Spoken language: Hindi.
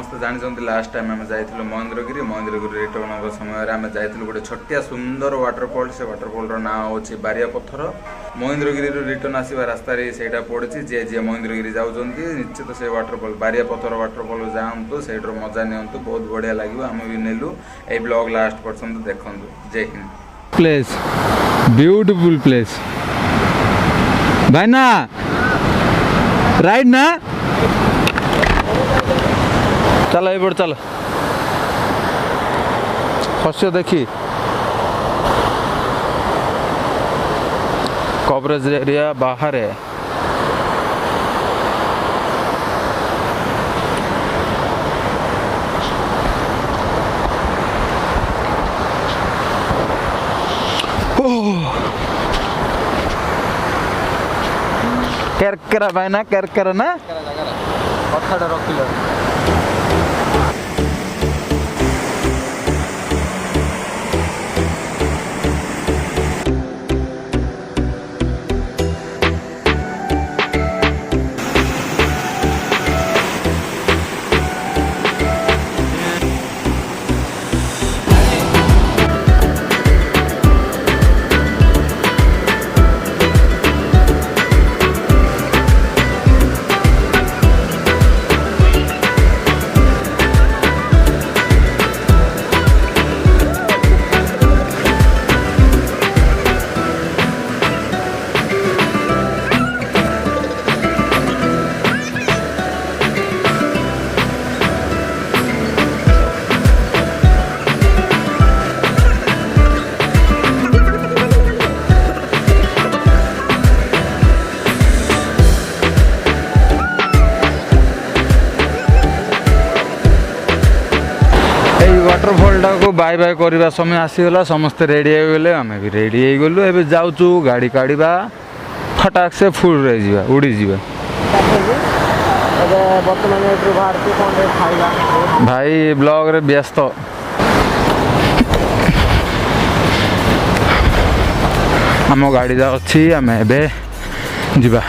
समस्त जानते लास्ट टाइम आम जाइलु महेंद्रगिरी रिटर्न होगा समय आम जाइलु गोटे छोटिया सुंदर वाटरफॉल से वाटरफॉल ना हूँ बारिया पत्थर महेंद्रगिरी रिटर्न आसवा रास्तार से पड़ी जे जे महेंद्रगिरी जाऊँच निश्चित से वाटरफॉल बारिया पत्थर वाटरफॉल जातु से मजा नियंतु बहुत बढ़िया लगे आम भी नेलु ये ब्लॉग लास्ट पर्यंत देखु जय हिंद प्लेस ब्यूटीफुल प्लेस भाई ना राइड ना चलो ये चल शस्य देखी कवरेज एरिया बाहर है केरकेरा भाई ना केरकेरा ना कथा रखिल वाटरफॉल को बाय बाय करवा समय आसीगला समस्ते रेडी हो गले आम भी रेडी हो गलु एबे जाउचु गाड़ी काढ़ा फटाक से फुल रही जीवा उड़ी जीवा भाई ब्लॉग रे व्यस्त आम गाड़ी जा अच्छी आम एबे जीवा।